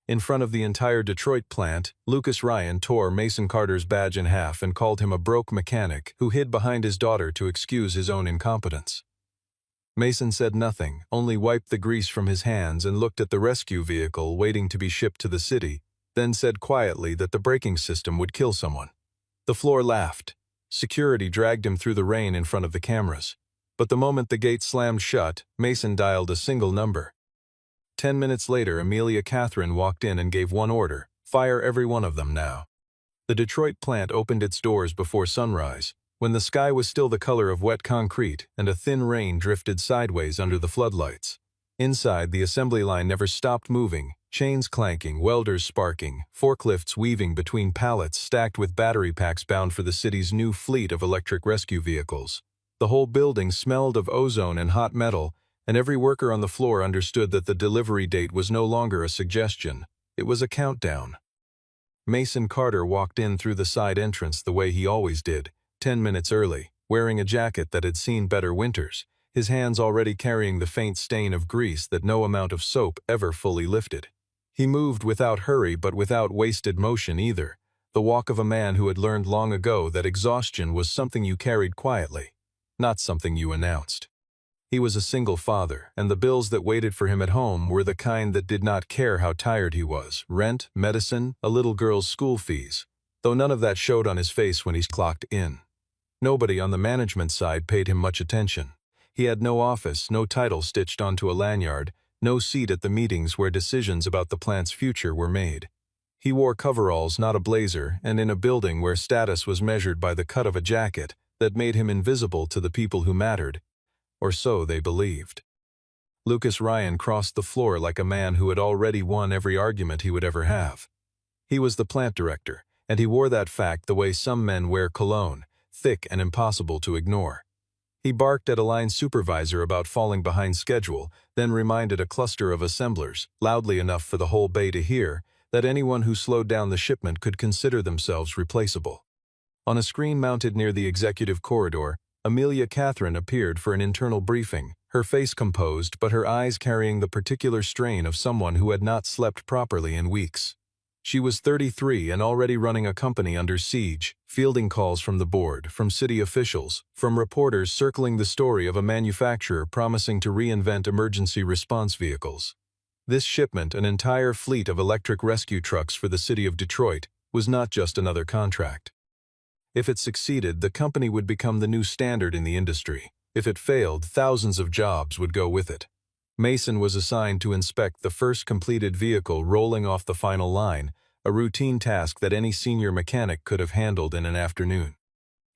In front of the entire Detroit plant, Lucas Ryan tore Mason Carter's badge in half and called him a broke mechanic who hid behind his daughter to excuse his own incompetence. Mason said nothing, only wiped the grease from his hands and looked at the rescue vehicle waiting to be shipped to the city, then said quietly that the braking system would kill someone. The floor laughed. Security dragged him through the rain in front of the cameras. But the moment the gate slammed shut, Mason dialed a single number. 10 minutes later, Amelia Catherine walked in and gave one order: fire every one of them now. The Detroit plant opened its doors before sunrise, when the sky was still the color of wet concrete and a thin rain drifted sideways under the floodlights. Inside, the assembly line never stopped moving, chains clanking, welders sparking, forklifts weaving between pallets stacked with battery packs bound for the city's new fleet of electric rescue vehicles. The whole building smelled of ozone and hot metal, and every worker on the floor understood that the delivery date was no longer a suggestion, it was a countdown. Mason Carter walked in through the side entrance the way he always did, 10 minutes early, wearing a jacket that had seen better winters, his hands already carrying the faint stain of grease that no amount of soap ever fully lifted. He moved without hurry but without wasted motion either, the walk of a man who had learned long ago that exhaustion was something you carried quietly, not something you announced. He was a single father, and the bills that waited for him at home were the kind that did not care how tired he was: rent, medicine, a little girl's school fees, though none of that showed on his face when he clocked in. Nobody on the management side paid him much attention. He had no office, no title stitched onto a lanyard, no seat at the meetings where decisions about the plant's future were made. He wore coveralls, not a blazer, and in a building where status was measured by the cut of a jacket that made him invisible to the people who mattered, or so they believed. Lucas Ryan crossed the floor like a man who had already won every argument he would ever have. He was the plant director, and he wore that fact the way some men wear cologne, thick and impossible to ignore. He barked at a line supervisor about falling behind schedule, then reminded a cluster of assemblers, loudly enough for the whole bay to hear, that anyone who slowed down the shipment could consider themselves replaceable. On a screen mounted near the executive corridor, Amelia Catherine appeared for an internal briefing, her face composed but her eyes carrying the particular strain of someone who had not slept properly in weeks. She was 33 and already running a company under siege, fielding calls from the board, from city officials, from reporters circling the story of a manufacturer promising to reinvent emergency response vehicles. This shipment, an entire fleet of electric rescue trucks for the city of Detroit, was not just another contract. If it succeeded, the company would become the new standard in the industry. If it failed, thousands of jobs would go with it. Mason was assigned to inspect the first completed vehicle rolling off the final line, a routine task that any senior mechanic could have handled in an afternoon.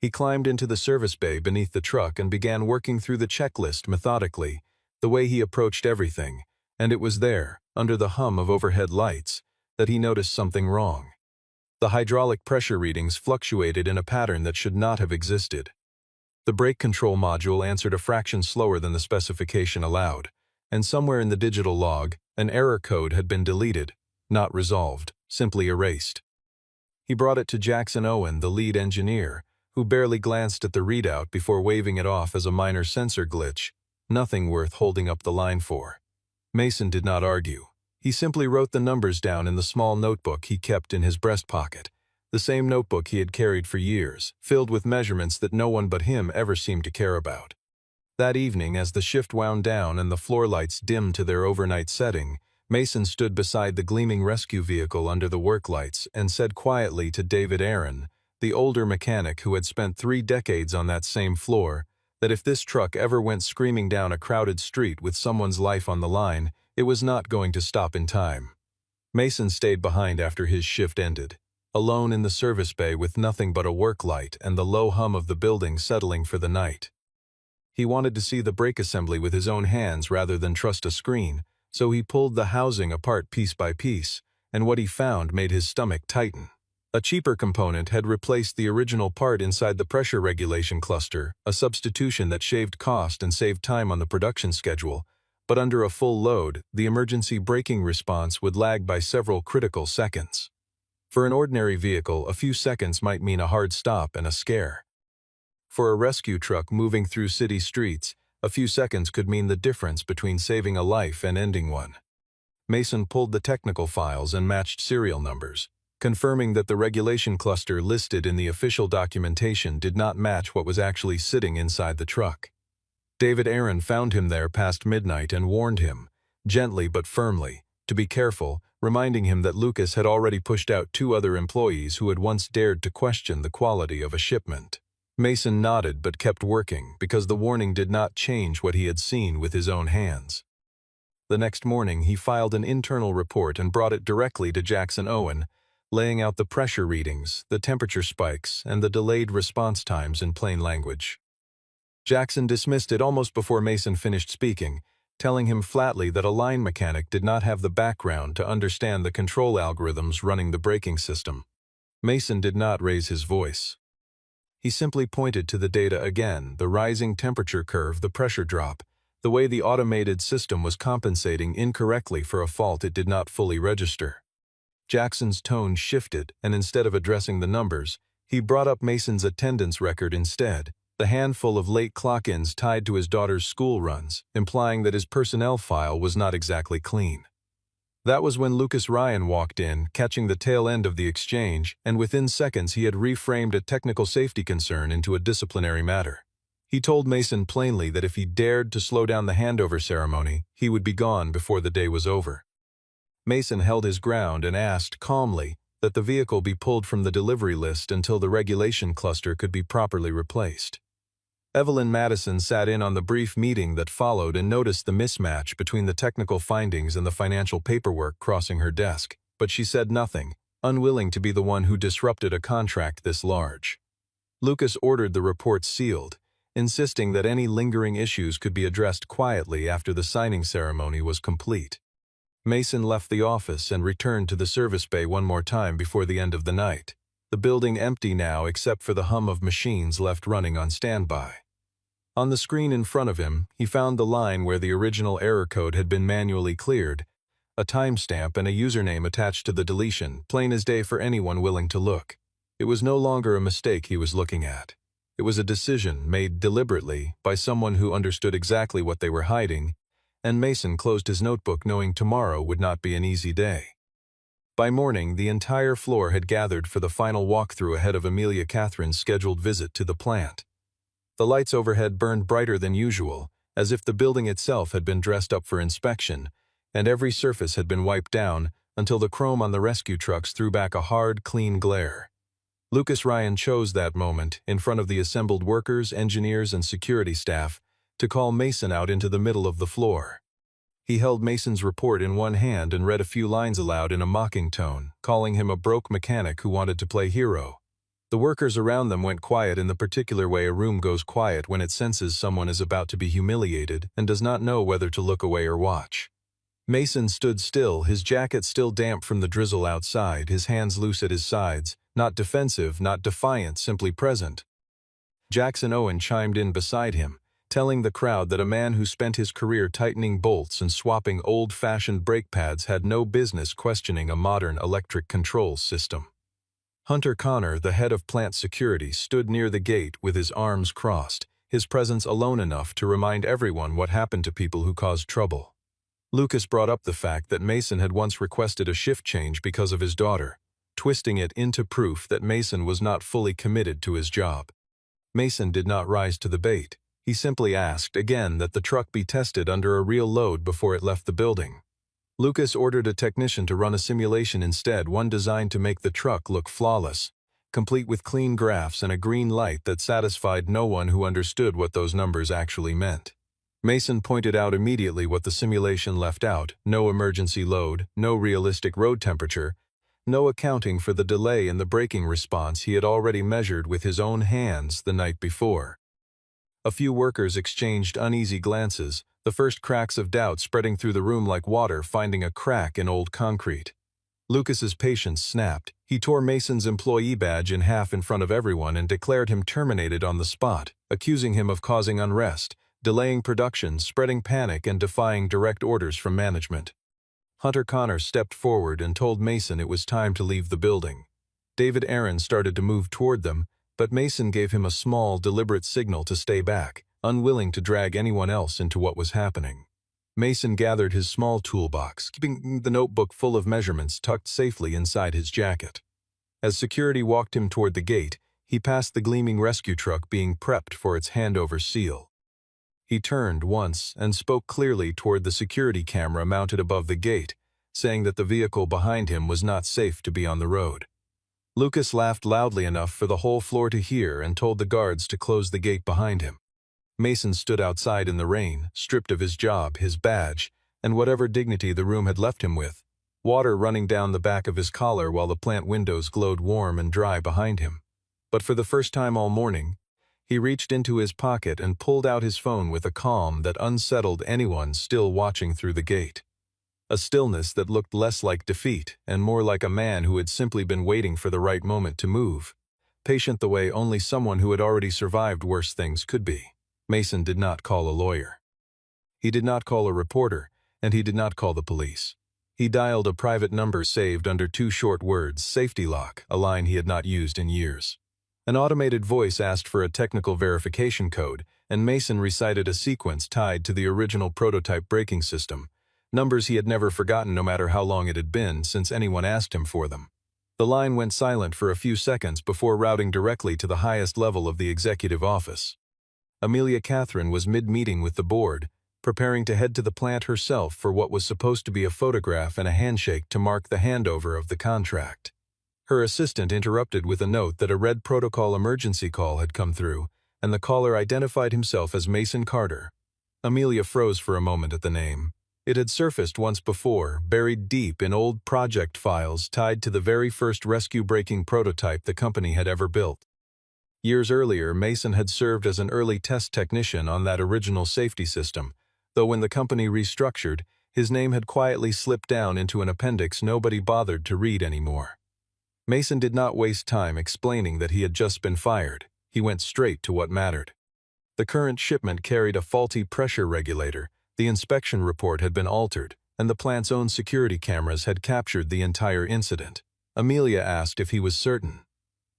He climbed into the service bay beneath the truck and began working through the checklist methodically, the way he approached everything, and it was there, under the hum of overhead lights, that he noticed something wrong. The hydraulic pressure readings fluctuated in a pattern that should not have existed. The brake control module answered a fraction slower than the specification allowed, and somewhere in the digital log, an error code had been deleted, not resolved, simply erased. He brought it to Jackson Owen, the lead engineer, who barely glanced at the readout before waving it off as a minor sensor glitch, nothing worth holding up the line for. Mason did not argue. He simply wrote the numbers down in the small notebook he kept in his breast pocket, the same notebook he had carried for years, filled with measurements that no one but him ever seemed to care about. That evening, as the shift wound down and the floor lights dimmed to their overnight setting, Mason stood beside the gleaming rescue vehicle under the work lights and said quietly to David Aaron, the older mechanic who had spent 3 decades on that same floor, that if this truck ever went screaming down a crowded street with someone's life on the line, it was not going to stop in time. Mason stayed behind after his shift ended, alone in the service bay with nothing but a work light and the low hum of the building settling for the night. He wanted to see the brake assembly with his own hands rather than trust a screen, so he pulled the housing apart piece by piece, and what he found made his stomach tighten. A cheaper component had replaced the original part inside the pressure regulation cluster, a substitution that shaved cost and saved time on the production schedule, but under a full load, the emergency braking response would lag by several critical seconds. For an ordinary vehicle, a few seconds might mean a hard stop and a scare. For a rescue truck moving through city streets, a few seconds could mean the difference between saving a life and ending one. Mason pulled the technical files and matched serial numbers, confirming that the regulation cluster listed in the official documentation did not match what was actually sitting inside the truck. David Aaron found him there past midnight and warned him, gently but firmly, to be careful, reminding him that Lucas had already pushed out 2 other employees who had once dared to question the quality of a shipment. Mason nodded but kept working because the warning did not change what he had seen with his own hands. The next morning, he filed an internal report and brought it directly to Jackson Owen, laying out the pressure readings, the temperature spikes, and the delayed response times in plain language. Jackson dismissed it almost before Mason finished speaking, telling him flatly that a line mechanic did not have the background to understand the control algorithms running the braking system. Mason did not raise his voice. He simply pointed to the data again, the rising temperature curve, the pressure drop, the way the automated system was compensating incorrectly for a fault it did not fully register. Jackson's tone shifted, and instead of addressing the numbers, he brought up Mason's attendance record instead, the handful of late clock-ins tied to his daughter's school runs, implying that his personnel file was not exactly clean. That was when Lucas Ryan walked in, catching the tail end of the exchange, and within seconds he had reframed a technical safety concern into a disciplinary matter. He told Mason plainly that if he dared to slow down the handover ceremony, he would be gone before the day was over. Mason held his ground and asked calmly that the vehicle be pulled from the delivery list until the regulation cluster could be properly replaced. Evelyn Madison sat in on the brief meeting that followed and noticed the mismatch between the technical findings and the financial paperwork crossing her desk, but she said nothing, unwilling to be the one who disrupted a contract this large. Lucas ordered the report sealed, insisting that any lingering issues could be addressed quietly after the signing ceremony was complete. Mason left the office and returned to the service bay one more time before the end of the night, the building empty now except for the hum of machines left running on standby. On the screen in front of him, he found the line where the original error code had been manually cleared, a timestamp and a username attached to the deletion, plain as day for anyone willing to look. It was no longer a mistake he was looking at. It was a decision made deliberately by someone who understood exactly what they were hiding, and Mason closed his notebook knowing tomorrow would not be an easy day. By morning, the entire floor had gathered for the final walkthrough ahead of Amelia Catherine's scheduled visit to the plant. The lights overhead burned brighter than usual, as if the building itself had been dressed up for inspection, and every surface had been wiped down until the chrome on the rescue trucks threw back a hard, clean glare. Lucas Ryan chose that moment, in front of the assembled workers, engineers, and security staff, to call Mason out into the middle of the floor. He held Mason's report in one hand and read a few lines aloud in a mocking tone, calling him a broke mechanic who wanted to play hero. The workers around them went quiet in the particular way a room goes quiet when it senses someone is about to be humiliated and does not know whether to look away or watch. Mason stood still, his jacket still damp from the drizzle outside, his hands loose at his sides, not defensive, not defiant, simply present. Jackson Owen chimed in beside him, telling the crowd that a man who spent his career tightening bolts and swapping old-fashioned brake pads had no business questioning a modern electric control system. Hunter Connor, the head of plant security, stood near the gate with his arms crossed, his presence alone enough to remind everyone what happened to people who caused trouble. Lucas brought up the fact that Mason had once requested a shift change because of his daughter, twisting it into proof that Mason was not fully committed to his job. Mason did not rise to the bait. He simply asked again that the truck be tested under a real load before it left the building. Lucas ordered a technician to run a simulation instead, one designed to make the truck look flawless, complete with clean graphs and a green light that satisfied no one who understood what those numbers actually meant. Mason pointed out immediately what the simulation left out: no emergency load, no realistic road temperature, no accounting for the delay in the braking response he had already measured with his own hands the night before. A few workers exchanged uneasy glances, the first cracks of doubt spreading through the room like water finding a crack in old concrete. Lucas's patience snapped. He tore Mason's employee badge in half in front of everyone and declared him terminated on the spot, accusing him of causing unrest, delaying production, spreading panic, and defying direct orders from management. Hunter Connor stepped forward and told Mason it was time to leave the building. David Aaron started to move toward them, but Mason gave him a small, deliberate signal to stay back, unwilling to drag anyone else into what was happening. Mason gathered his small toolbox, keeping the notebook full of measurements tucked safely inside his jacket. As security walked him toward the gate, he passed the gleaming rescue truck being prepped for its handover seal. He turned once and spoke clearly toward the security camera mounted above the gate, saying that the vehicle behind him was not safe to be on the road. Lucas laughed loudly enough for the whole floor to hear and told the guards to close the gate behind him. Mason stood outside in the rain, stripped of his job, his badge, and whatever dignity the room had left him with, water running down the back of his collar while the plant windows glowed warm and dry behind him. But for the first time all morning, he reached into his pocket and pulled out his phone with a calm that unsettled anyone still watching through the gate. A stillness that looked less like defeat and more like a man who had simply been waiting for the right moment to move, patient the way only someone who had already survived worse things could be. Mason did not call a lawyer. He did not call a reporter, and he did not call the police. He dialed a private number saved under two short words, safety lock, a line he had not used in years. An automated voice asked for a technical verification code, and Mason recited a sequence tied to the original prototype braking system, numbers he had never forgotten no matter how long it had been since anyone asked him for them. The line went silent for a few seconds before routing directly to the highest level of the executive office. Amelia Catherine was mid-meeting with the board, preparing to head to the plant herself for what was supposed to be a photograph and a handshake to mark the handover of the contract. Her assistant interrupted with a note that a red protocol emergency call had come through, and the caller identified himself as Mason Carter. Amelia froze for a moment at the name. It had surfaced once before, buried deep in old project files tied to the very first rescue braking prototype the company had ever built. Years earlier, Mason had served as an early test technician on that original safety system, though when the company restructured, his name had quietly slipped down into an appendix nobody bothered to read anymore. Mason did not waste time explaining that he had just been fired. He went straight to what mattered. The current shipment carried a faulty pressure regulator, the inspection report had been altered, and the plant's own security cameras had captured the entire incident. Amelia asked if he was certain.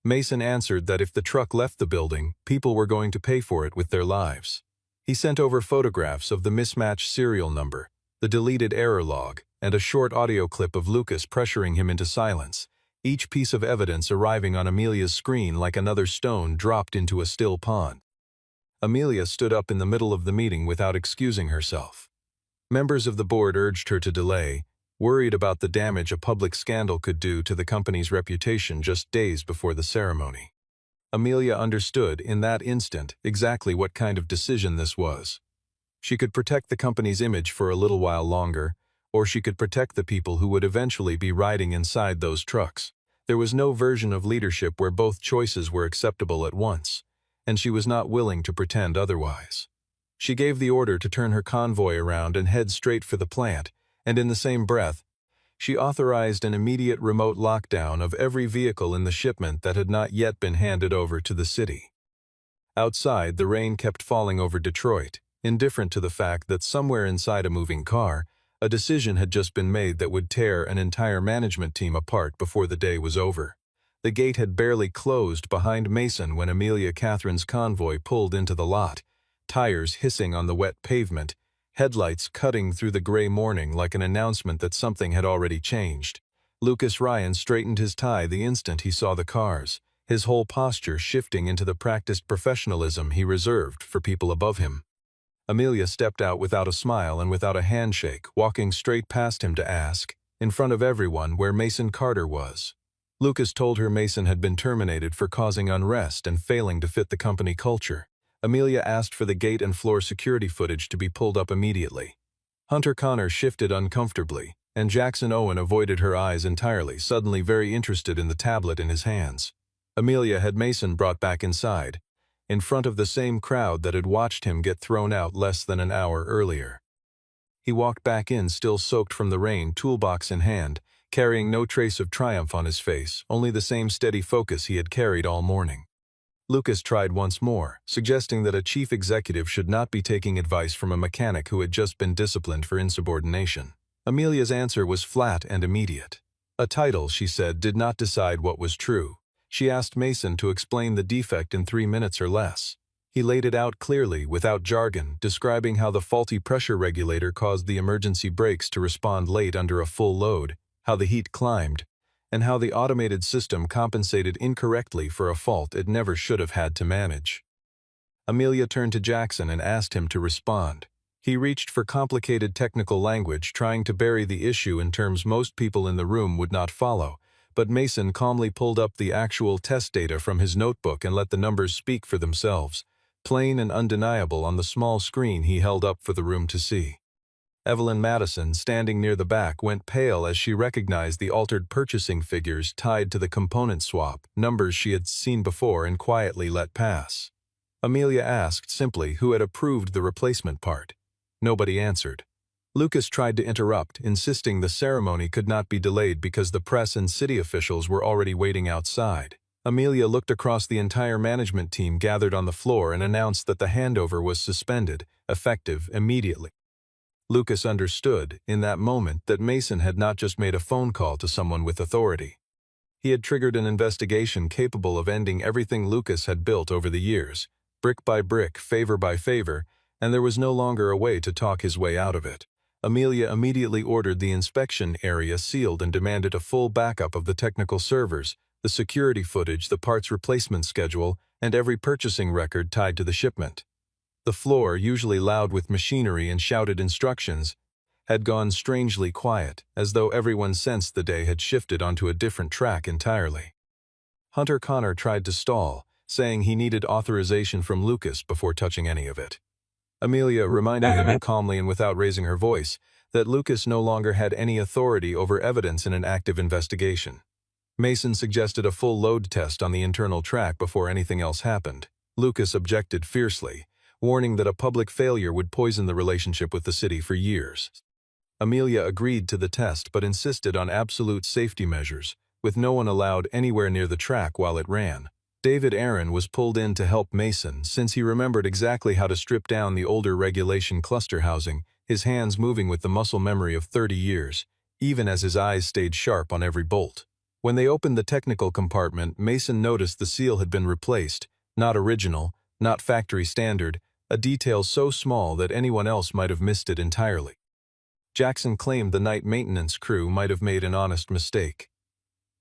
Mason answered that if the truck left the building, people were going to pay for it with their lives. He sent over photographs of the mismatched serial number, the deleted error log, and a short audio clip of Lucas pressuring him into silence, each piece of evidence arriving on Amelia's screen like another stone dropped into a still pond. Amelia stood up in the middle of the meeting without excusing herself. Members of the board urged her to delay, worried about the damage a public scandal could do to the company's reputation just days before the ceremony. Amelia understood, in that instant, exactly what kind of decision this was. She could protect the company's image for a little while longer, or she could protect the people who would eventually be riding inside those trucks. There was no version of leadership where both choices were acceptable at once, and she was not willing to pretend otherwise. She gave the order to turn her convoy around and head straight for the plant, and in the same breath, she authorized an immediate remote lockdown of every vehicle in the shipment that had not yet been handed over to the city. Outside, the rain kept falling over Detroit, indifferent to the fact that somewhere inside a moving car, a decision had just been made that would tear an entire management team apart before the day was over. The gate had barely closed behind Mason when Amelia Catherine's convoy pulled into the lot, tires hissing on the wet pavement, headlights cutting through the gray morning like an announcement that something had already changed. Lucas Ryan straightened his tie the instant he saw the cars, his whole posture shifting into the practiced professionalism he reserved for people above him. Amelia stepped out without a smile and without a handshake, walking straight past him to ask, in front of everyone, where Mason Carter was. Lucas told her Mason had been terminated for causing unrest and failing to fit the company culture. Amelia asked for the gate and floor security footage to be pulled up immediately. Hunter Connor shifted uncomfortably, and Jackson Owen avoided her eyes entirely, suddenly very interested in the tablet in his hands. Amelia had Mason brought back inside, in front of the same crowd that had watched him get thrown out less than an hour earlier. He walked back in, still soaked from the rain, toolbox in hand, carrying no trace of triumph on his face, only the same steady focus he had carried all morning. Lucas tried once more, suggesting that a chief executive should not be taking advice from a mechanic who had just been disciplined for insubordination. Amelia's answer was flat and immediate. A title, she said, did not decide what was true. She asked Mason to explain the defect in 3 minutes or less. He laid it out clearly, without jargon, describing how the faulty pressure regulator caused the emergency brakes to respond late under a full load, how the heat climbed, and how the automated system compensated incorrectly for a fault it never should have had to manage. Amelia turned to Jackson and asked him to respond. He reached for complicated technical language, trying to bury the issue in terms most people in the room would not follow, but Mason calmly pulled up the actual test data from his notebook and let the numbers speak for themselves, plain and undeniable on the small screen he held up for the room to see. Evelyn Madison, standing near the back, went pale as she recognized the altered purchasing figures tied to the component swap, numbers she had seen before and quietly let pass. Amelia asked simply who had approved the replacement part. Nobody answered. Lucas tried to interrupt, insisting the ceremony could not be delayed because the press and city officials were already waiting outside. Amelia looked across the entire management team gathered on the floor and announced that the handover was suspended, effective immediately. Lucas understood, in that moment, that Mason had not just made a phone call to someone with authority. He had triggered an investigation capable of ending everything Lucas had built over the years, brick by brick, favor by favor, and there was no longer a way to talk his way out of it. Amelia immediately ordered the inspection area sealed and demanded a full backup of the technical servers, the security footage, the parts replacement schedule, and every purchasing record tied to the shipment. The floor, usually loud with machinery and shouted instructions, had gone strangely quiet, as though everyone sensed the day had shifted onto a different track entirely. Hunter Connor tried to stall, saying he needed authorization from Lucas before touching any of it. Amelia reminded him calmly and without raising her voice that Lucas no longer had any authority over evidence in an active investigation. Mason suggested a full load test on the internal track before anything else happened. Lucas objected fiercely, warning that a public failure would poison the relationship with the city for years. Amelia agreed to the test but insisted on absolute safety measures, with no one allowed anywhere near the track while it ran. David Aaron was pulled in to help Mason since he remembered exactly how to strip down the older regulation cluster housing, his hands moving with the muscle memory of 30 years, even as his eyes stayed sharp on every bolt. When they opened the technical compartment, Mason noticed the seal had been replaced, not original, not factory standard, a detail so small that anyone else might have missed it entirely. Jackson claimed the night maintenance crew might have made an honest mistake.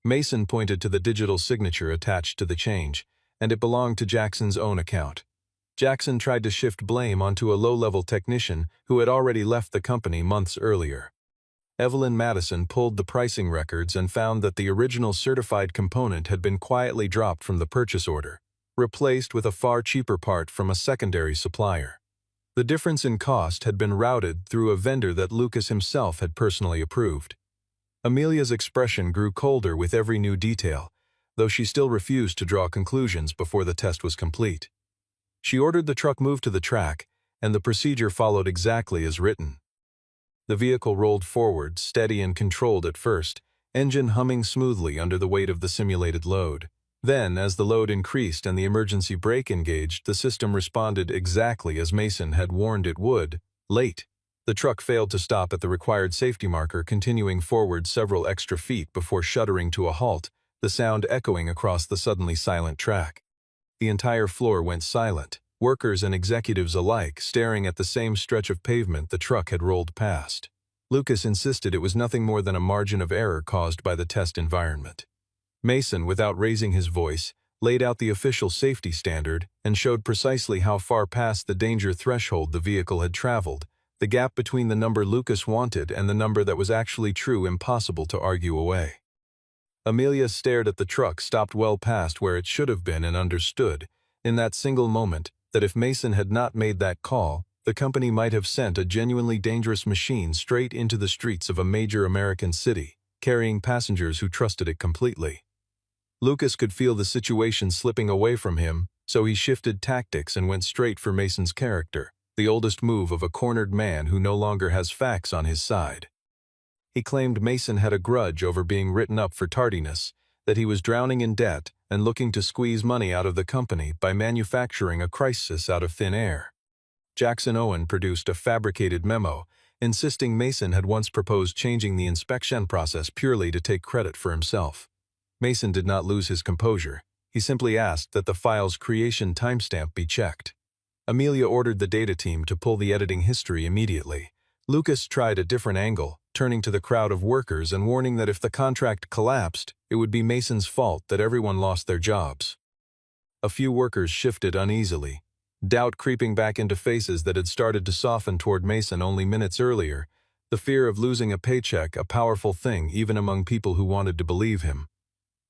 Mason pointed to the digital signature attached to the change, and it belonged to Jackson's own account. Jackson tried to shift blame onto a low-level technician who had already left the company months earlier. Evelyn Madison pulled the pricing records and found that the original certified component had been quietly dropped from the purchase order, replaced with a far cheaper part from a secondary supplier. The difference in cost had been routed through a vendor that Lucas himself had personally approved. Amelia's expression grew colder with every new detail, though she still refused to draw conclusions before the test was complete. She ordered the truck moved to the track, and the procedure followed exactly as written. The vehicle rolled forward, steady and controlled at first, engine humming smoothly under the weight of the simulated load. Then, as the load increased and the emergency brake engaged, the system responded exactly as Mason had warned it would, late. The truck failed to stop at the required safety marker, continuing forward several extra feet before shuddering to a halt, the sound echoing across the suddenly silent track. The entire floor went silent, workers and executives alike staring at the same stretch of pavement the truck had rolled past. Lucas insisted it was nothing more than a margin of error caused by the test environment. Mason, without raising his voice, laid out the official safety standard and showed precisely how far past the danger threshold the vehicle had traveled, the gap between the number Lucas wanted and the number that was actually true impossible to argue away. Amelia stared at the truck stopped well past where it should have been and understood, in that single moment, that if Mason had not made that call, the company might have sent a genuinely dangerous machine straight into the streets of a major American city, carrying passengers who trusted it completely. Lucas could feel the situation slipping away from him, so he shifted tactics and went straight for Mason's character, the oldest move of a cornered man who no longer has facts on his side. He claimed Mason had a grudge over being written up for tardiness, that he was drowning in debt and looking to squeeze money out of the company by manufacturing a crisis out of thin air. Jackson Owen produced a fabricated memo, insisting Mason had once proposed changing the inspection process purely to take credit for himself. Mason did not lose his composure. He simply asked that the file's creation timestamp be checked. Amelia ordered the data team to pull the editing history immediately. Lucas tried a different angle, turning to the crowd of workers and warning that if the contract collapsed, it would be Mason's fault that everyone lost their jobs. A few workers shifted uneasily, doubt creeping back into faces that had started to soften toward Mason only minutes earlier, the fear of losing a paycheck a powerful thing even among people who wanted to believe him.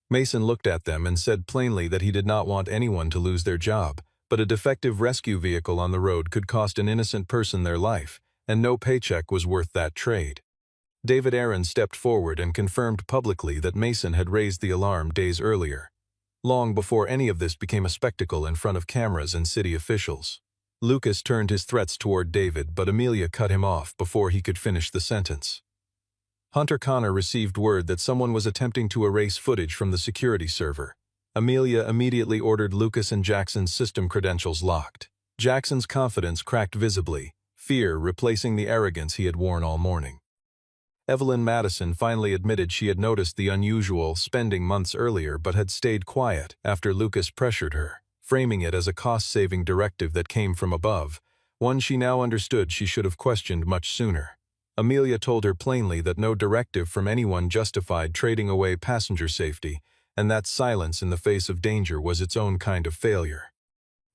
Mason looked at them and said plainly that he did not want anyone to lose their job, but a defective rescue vehicle on the road could cost an innocent person their life, and no paycheck was worth that trade. David Aaron stepped forward and confirmed publicly that Mason had raised the alarm days earlier, long before any of this became a spectacle in front of cameras and city officials. Lucas turned his threats toward David, but Amelia cut him off before he could finish the sentence. Hunter Connor received word that someone was attempting to erase footage from the security server. Amelia immediately ordered Lucas and Jackson's system credentials locked. Jackson's confidence cracked visibly, fear replacing the arrogance he had worn all morning. Evelyn Madison finally admitted she had noticed the unusual spending months earlier but had stayed quiet after Lucas pressured her, framing it as a cost-saving directive that came from above, one she now understood she should have questioned much sooner. Amelia told her plainly that no directive from anyone justified trading away passenger safety, and that silence in the face of danger was its own kind of failure.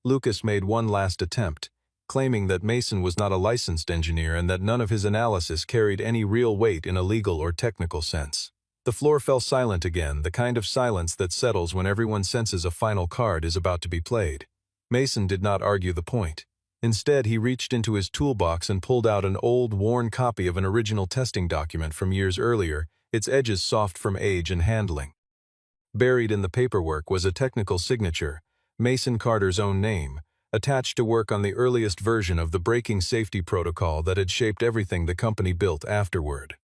Lucas made one last attempt, claiming that Mason was not a licensed engineer and that none of his analysis carried any real weight in a legal or technical sense. The floor fell silent again, the kind of silence that settles when everyone senses a final card is about to be played. Mason did not argue the point. Instead, he reached into his toolbox and pulled out an old, worn copy of an original testing document from years earlier, its edges soft from age and handling. Buried in the paperwork was a technical signature, Mason Carter's own name, attached to work on the earliest version of the braking safety protocol that had shaped everything the company built afterward.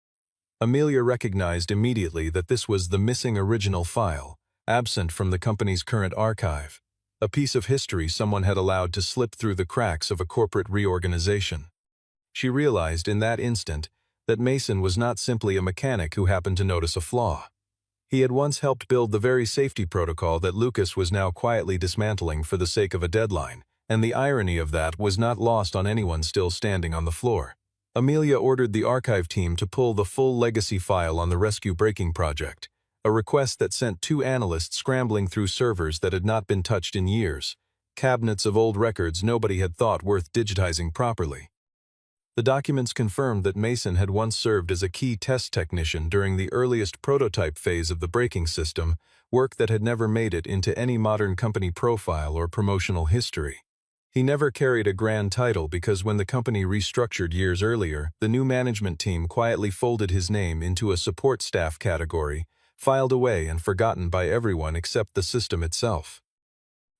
Amelia recognized immediately that this was the missing original file, absent from the company's current archive, a piece of history someone had allowed to slip through the cracks of a corporate reorganization. She realized in that instant that Mason was not simply a mechanic who happened to notice a flaw. He had once helped build the very safety protocol that Lucas was now quietly dismantling for the sake of a deadline, and the irony of that was not lost on anyone still standing on the floor. Amelia ordered the archive team to pull the full legacy file on the rescue braking project, a request that sent two analysts scrambling through servers that had not been touched in years, cabinets of old records nobody had thought worth digitizing properly. The documents confirmed that Mason had once served as a key test technician during the earliest prototype phase of the braking system, work that had never made it into any modern company profile or promotional history. He never carried a grand title because when the company restructured years earlier, the new management team quietly folded his name into a support staff category, filed away and forgotten by everyone except the system itself.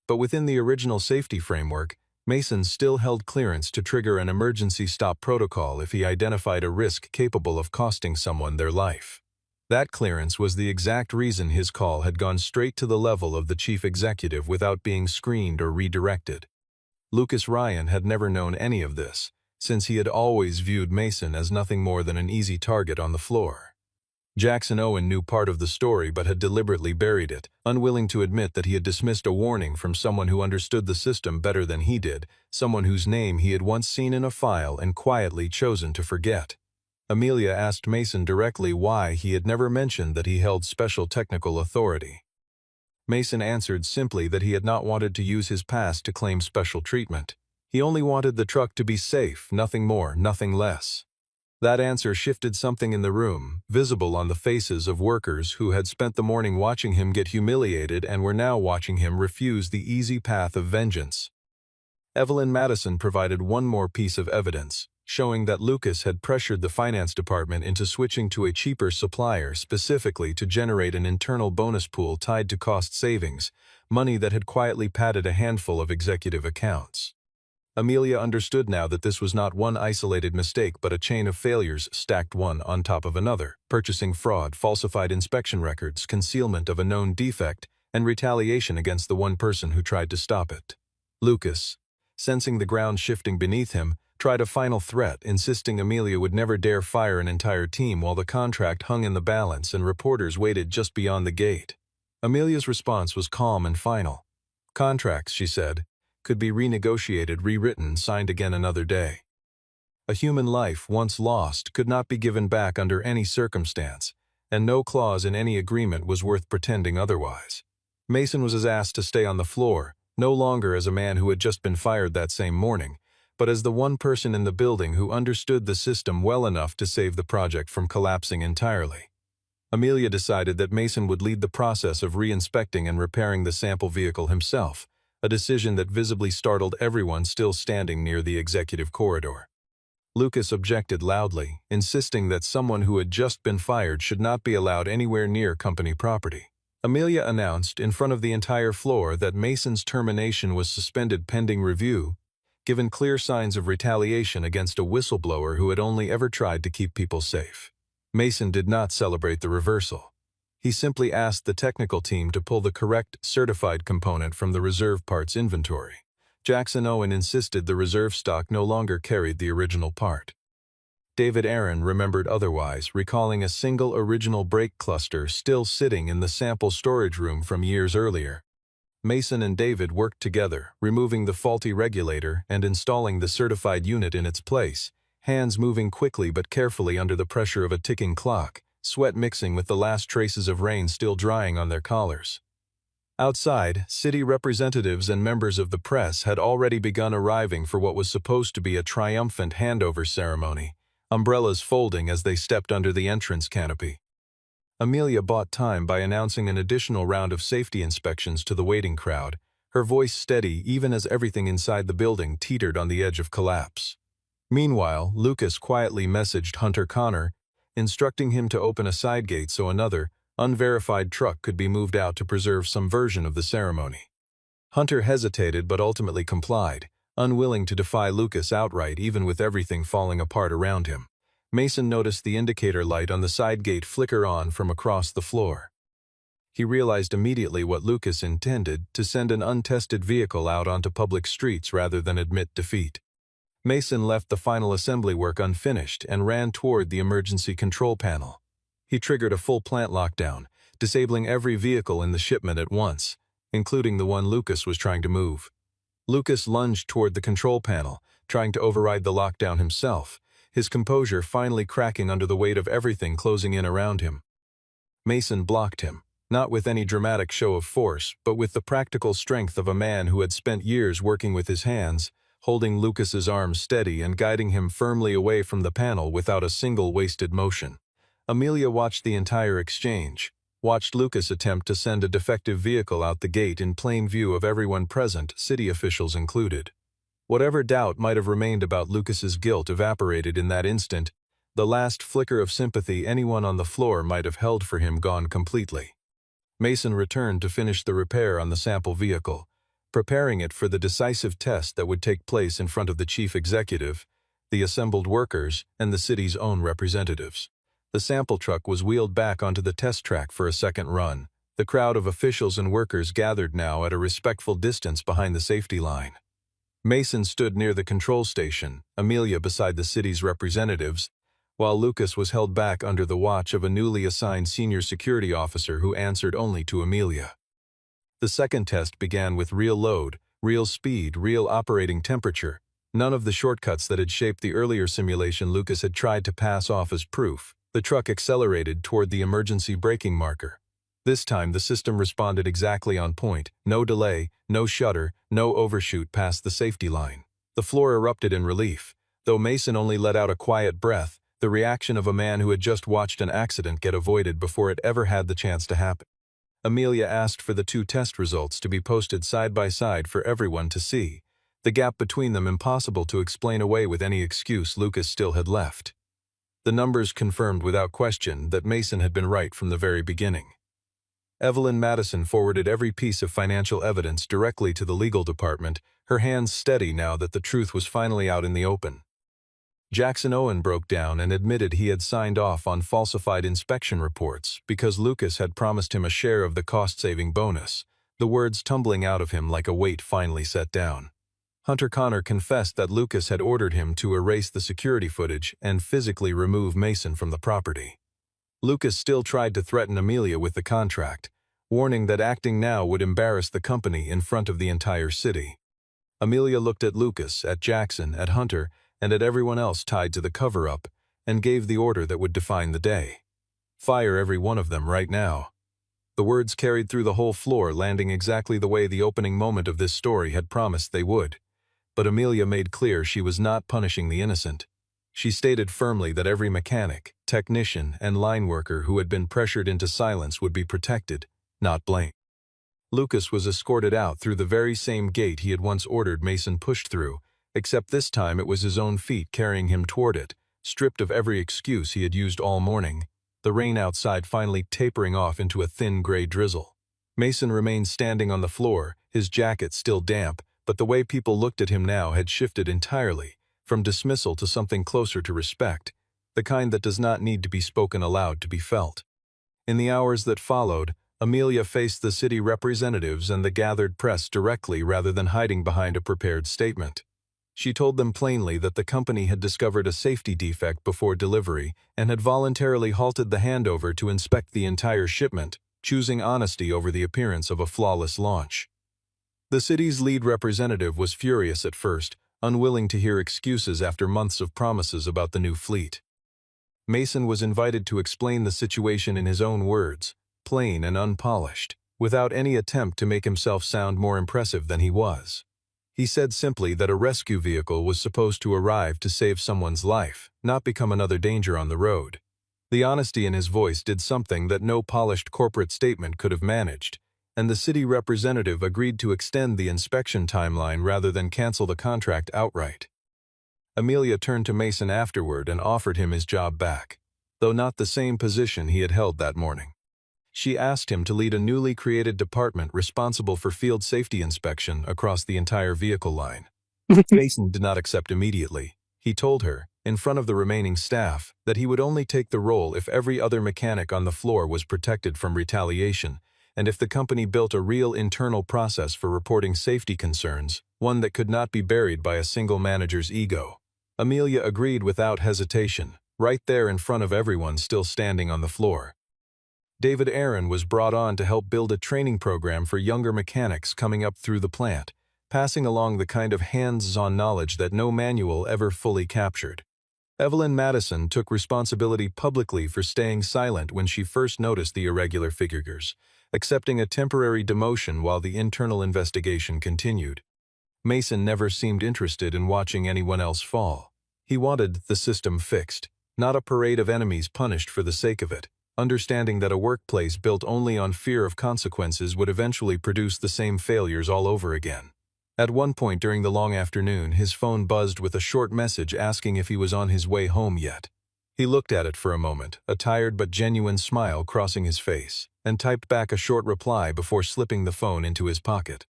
But within the original safety framework, Mason still held clearance to trigger an emergency stop protocol if he identified a risk capable of costing someone their life. That clearance was the exact reason his call had gone straight to the level of the chief executive without being screened or redirected. Lucas Ryan had never known any of this, since he had always viewed Mason as nothing more than an easy target on the floor. Jackson Owen knew part of the story but had deliberately buried it, unwilling to admit that he had dismissed a warning from someone who understood the system better than he did, someone whose name he had once seen in a file and quietly chosen to forget. Amelia asked Mason directly why he had never mentioned that he held special technical authority. Mason answered simply that he had not wanted to use his past to claim special treatment. He only wanted the truck to be safe, nothing more, nothing less. That answer shifted something in the room, visible on the faces of workers who had spent the morning watching him get humiliated and were now watching him refuse the easy path of vengeance. Evelyn Madison provided one more piece of evidence, showing that Lucas had pressured the finance department into switching to a cheaper supplier specifically to generate an internal bonus pool tied to cost savings, money that had quietly padded a handful of executive accounts. Amelia understood now that this was not one isolated mistake but a chain of failures stacked one on top of another: purchasing fraud, falsified inspection records, concealment of a known defect, and retaliation against the one person who tried to stop it. Lucas, sensing the ground shifting beneath him, tried a final threat, insisting Amelia would never dare fire an entire team while the contract hung in the balance and reporters waited just beyond the gate. Amelia's response was calm and final. "Contracts," she said, could be renegotiated, rewritten, signed again another day. A human life, once lost, could not be given back under any circumstance, and no clause in any agreement was worth pretending otherwise. Mason was asked to stay on the floor, no longer as a man who had just been fired that same morning, but as the one person in the building who understood the system well enough to save the project from collapsing entirely. Amelia decided that Mason would lead the process of re-inspecting and repairing the sample vehicle himself, a decision that visibly startled everyone still standing near the executive corridor. Lucas objected loudly, insisting that someone who had just been fired should not be allowed anywhere near company property. Amelia announced in front of the entire floor that Mason's termination was suspended pending review, given clear signs of retaliation against a whistleblower who had only ever tried to keep people safe. Mason did not celebrate the reversal. He simply asked the technical team to pull the correct, certified component from the reserve parts inventory. Jackson Owen insisted the reserve stock no longer carried the original part. David Aaron remembered otherwise, recalling a single original brake cluster still sitting in the sample storage room from years earlier. Mason and David worked together, removing the faulty regulator and installing the certified unit in its place, hands moving quickly but carefully under the pressure of a ticking clock, sweat mixing with the last traces of rain still drying on their collars. Outside, city representatives and members of the press had already begun arriving for what was supposed to be a triumphant handover ceremony, umbrellas folding as they stepped under the entrance canopy. Amelia bought time by announcing an additional round of safety inspections to the waiting crowd, her voice steady even as everything inside the building teetered on the edge of collapse. Meanwhile, Lucas quietly messaged Hunter Connor, instructing him to open a side gate so another, unverified truck could be moved out to preserve some version of the ceremony. Hunter hesitated but ultimately complied, unwilling to defy Lucas outright even with everything falling apart around him. Mason noticed the indicator light on the side gate flicker on from across the floor. He realized immediately what Lucas intended, to send an untested vehicle out onto public streets rather than admit defeat. Mason left the final assembly work unfinished and ran toward the emergency control panel. He triggered a full plant lockdown, disabling every vehicle in the shipment at once, including the one Lucas was trying to move. Lucas lunged toward the control panel, trying to override the lockdown himself, his composure finally cracking under the weight of everything closing in around him. Mason blocked him, not with any dramatic show of force, but with the practical strength of a man who had spent years working with his hands, holding Lucas's arms steady and guiding him firmly away from the panel without a single wasted motion. Amelia watched the entire exchange, watched Lucas attempt to send a defective vehicle out the gate in plain view of everyone present, city officials included. Whatever doubt might have remained about Lucas's guilt evaporated in that instant, the last flicker of sympathy anyone on the floor might have held for him gone completely. Mason returned to finish the repair on the sample vehicle, preparing it for the decisive test that would take place in front of the chief executive, the assembled workers, and the city's own representatives. The sample truck was wheeled back onto the test track for a second run. The crowd of officials and workers gathered now at a respectful distance behind the safety line. Mason stood near the control station, Amelia beside the city's representatives, while Lucas was held back under the watch of a newly assigned senior security officer who answered only to Amelia. The second test began with real load, real speed, real operating temperature, none of the shortcuts that had shaped the earlier simulation Lucas had tried to pass off as proof. The truck accelerated toward the emergency braking marker. This time the system responded exactly on point, no delay, no shudder, no overshoot past the safety line. The floor erupted in relief. Though Mason only let out a quiet breath, the reaction of a man who had just watched an accident get avoided before it ever had the chance to happen. Amelia asked for the two test results to be posted side by side for everyone to see, the gap between them impossible to explain away with any excuse Lucas still had left. The numbers confirmed without question that Mason had been right from the very beginning. Evelyn Madison forwarded every piece of financial evidence directly to the legal department, her hands steady now that the truth was finally out in the open. Jackson Owen broke down and admitted he had signed off on falsified inspection reports because Lucas had promised him a share of the cost-saving bonus, the words tumbling out of him like a weight finally set down. Hunter Connor confessed that Lucas had ordered him to erase the security footage and physically remove Mason from the property. Lucas still tried to threaten Amelia with the contract, warning that acting now would embarrass the company in front of the entire city. Amelia looked at Lucas, at Jackson, at Hunter, and at everyone else tied to the cover-up, and gave the order that would define the day. Fire every one of them right now. The words carried through the whole floor, landing exactly the way the opening moment of this story had promised they would. But Amelia made clear she was not punishing the innocent. She stated firmly that every mechanic, technician, and line worker who had been pressured into silence would be protected, not blamed. Lucas was escorted out through the very same gate he had once ordered Mason pushed through, except this time it was his own feet carrying him toward it, stripped of every excuse he had used all morning, the rain outside finally tapering off into a thin gray drizzle. Mason remained standing on the floor, his jacket still damp, but the way people looked at him now had shifted entirely, from dismissal to something closer to respect, the kind that does not need to be spoken aloud to be felt. In the hours that followed, Amelia faced the city representatives and the gathered press directly rather than hiding behind a prepared statement. She told them plainly that the company had discovered a safety defect before delivery and had voluntarily halted the handover to inspect the entire shipment, choosing honesty over the appearance of a flawless launch. The city's lead representative was furious at first, unwilling to hear excuses after months of promises about the new fleet. Mason was invited to explain the situation in his own words, plain and unpolished, without any attempt to make himself sound more impressive than he was. He said simply that a rescue vehicle was supposed to arrive to save someone's life, not become another danger on the road. The honesty in his voice did something that no polished corporate statement could have managed, and the city representative agreed to extend the inspection timeline rather than cancel the contract outright. Amelia turned to Mason afterward and offered him his job back, though not the same position he had held that morning. She asked him to lead a newly created department responsible for field safety inspection across the entire vehicle line. Mason did not accept immediately. He told her, in front of the remaining staff, that he would only take the role if every other mechanic on the floor was protected from retaliation, and if the company built a real internal process for reporting safety concerns, one that could not be buried by a single manager's ego. Amelia agreed without hesitation, right there in front of everyone still standing on the floor. David Aaron was brought on to help build a training program for younger mechanics coming up through the plant, passing along the kind of hands-on knowledge that no manual ever fully captured. Evelyn Madison took responsibility publicly for staying silent when she first noticed the irregular figures, accepting a temporary demotion while the internal investigation continued. Mason never seemed interested in watching anyone else fall. He wanted the system fixed, not a parade of enemies punished for the sake of it, understanding that a workplace built only on fear of consequences would eventually produce the same failures all over again. At one point during the long afternoon, his phone buzzed with a short message asking if he was on his way home yet. He looked at it for a moment, a tired but genuine smile crossing his face, and typed back a short reply before slipping the phone into his pocket.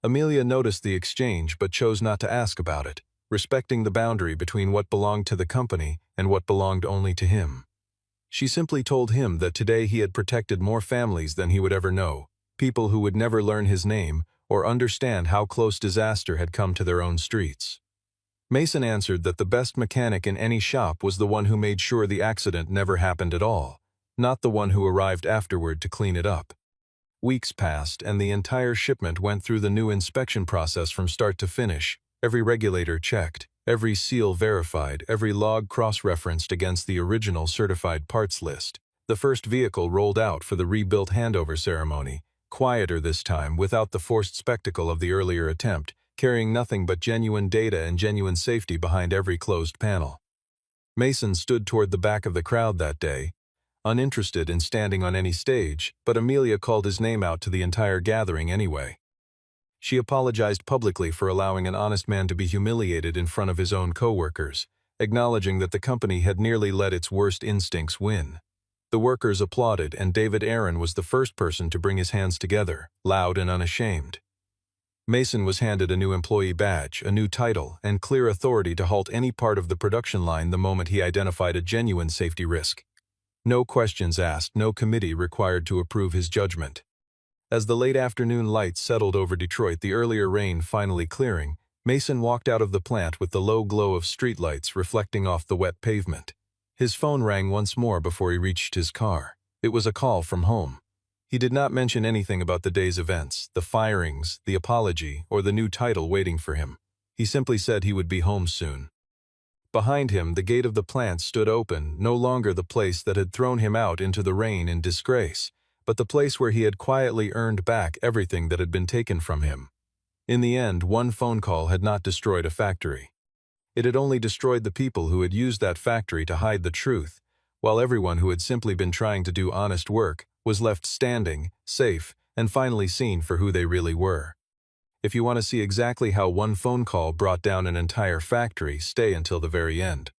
Amelia noticed the exchange but chose not to ask about it, respecting the boundary between what belonged to the company and what belonged only to him. She simply told him that today he had protected more families than he would ever know, people who would never learn his name or understand how close disaster had come to their own streets. Mason answered that the best mechanic in any shop was the one who made sure the accident never happened at all, not the one who arrived afterward to clean it up. Weeks passed, and the entire shipment went through the new inspection process from start to finish, every regulator checked, every seal verified, every log cross-referenced against the original certified parts list. The first vehicle rolled out for the rebuilt handover ceremony, quieter this time, without the forced spectacle of the earlier attempt, carrying nothing but genuine data and genuine safety behind every closed panel. Mason stood toward the back of the crowd that day, uninterested in standing on any stage, but Amelia called his name out to the entire gathering anyway. She apologized publicly for allowing an honest man to be humiliated in front of his own co-workers, acknowledging that the company had nearly let its worst instincts win. The workers applauded, and David Aaron was the first person to bring his hands together, loud and unashamed. Mason was handed a new employee badge, a new title, and clear authority to halt any part of the production line the moment he identified a genuine safety risk. No questions asked, no committee required to approve his judgment. As the late afternoon lights settled over Detroit, the earlier rain finally clearing, Mason walked out of the plant with the low glow of streetlights reflecting off the wet pavement. His phone rang once more before he reached his car. It was a call from home. He did not mention anything about the day's events, the firings, the apology, or the new title waiting for him. He simply said he would be home soon. Behind him, the gate of the plant stood open, no longer the place that had thrown him out into the rain in disgrace, but the place where he had quietly earned back everything that had been taken from him. In the end, one phone call had not destroyed a factory. It had only destroyed the people who had used that factory to hide the truth, while everyone who had simply been trying to do honest work was left standing, safe, and finally seen for who they really were. If you want to see exactly how one phone call brought down an entire factory, stay until the very end.